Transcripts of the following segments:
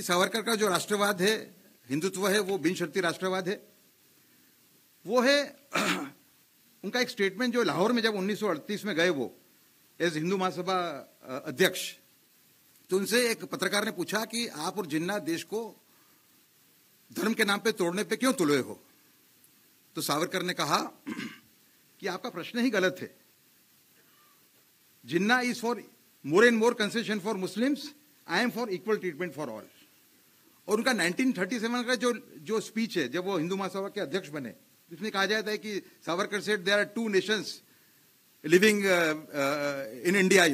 सावरकर का जो राष्ट्रवाद है, हिंदुत्व है, वो बिनशर्ती राष्ट्रवाद है। वो है उनका एक स्टेटमेंट जो लाहौर में जब 1938 में गए वो एज हिंदू महासभा अध्यक्ष, तो उनसे एक पत्रकार ने पूछा कि आप और जिन्ना देश को धर्म के नाम पे तोड़ने पे क्यों तुले हो? तो सावरकर ने कहा कि आपका प्रश्न ही गलत है। Jinnah is for more and more concession for Muslims, I am for equal treatment for all. और उनका 1937 का जो स्पीच है जब वो हिंदू महासभा के अध्यक्ष बने, उसमें कहा जाता है कि Savarkar said there are two nations living in India,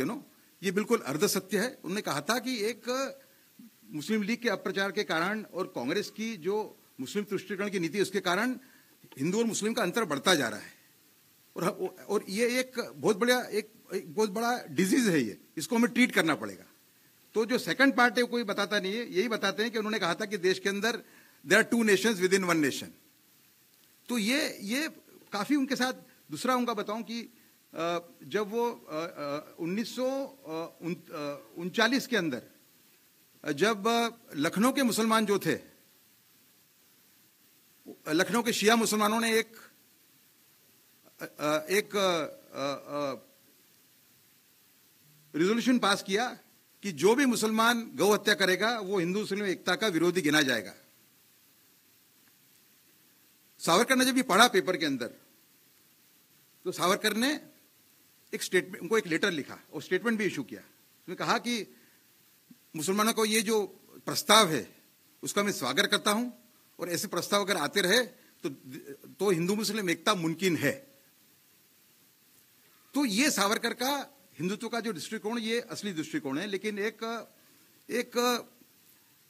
ये बिल्कुल अर्ध सत्य है। उन्होंने कहा था कि एक मुस्लिम लीग के अपप्रचार के कारण और कांग्रेस की जो मुस्लिम तुष्टीकरण की नीति है उसके कारण हिंदू और मुस्लिम का अंतर बढ़ता जा रहा है, और ये एक बहुत बड़ा डिजीज है, ये इसको हमें ट्रीट करना पड़ेगा। तो जो सेकंड पार्ट है कोई बताता नहीं है, यही बताते हैं कि उन्होंने कहा था कि देश के अंदर there are two nations within one nation. तो ये काफी उनके साथ। दूसरा उनका बताऊं कि जब वो 1939 के अंदर जब लखनऊ के मुसलमान जो थे, लखनऊ के शिया मुसलमानों ने एक रिजोल्यूशन पास किया कि जो भी मुसलमान गौ हत्या करेगा वो हिंदू मुस्लिम एकता का विरोधी गिना जाएगा। सावरकर ने जब ये पढ़ा पेपर के अंदर, तो सावरकर ने एक स्टेटमेंट, उनको एक लेटर लिखा और स्टेटमेंट भी इशू किया। उसने कहा कि मुसलमानों को ये जो प्रस्ताव है उसका मैं स्वागत करता हूं, और ऐसे प्रस्ताव अगर आते रहे तो हिंदू मुस्लिम एकता मुमकिन है। तो ये सावरकर का हिंदुत्व का जो दृष्टिकोण, ये असली दृष्टिकोण है। लेकिन एक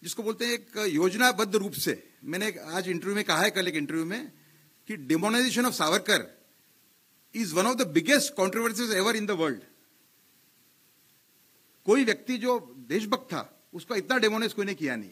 जिसको बोलते हैं एक योजनाबद्ध रूप से, मैंने आज इंटरव्यू में कहा है, कल एक इंटरव्यू में, कि demonisation of Savarkar is one of the biggest controversies ever in the world. कोई व्यक्ति जो देशभक्त था उसका इतना डेमोनाइज कोई ने किया नहीं।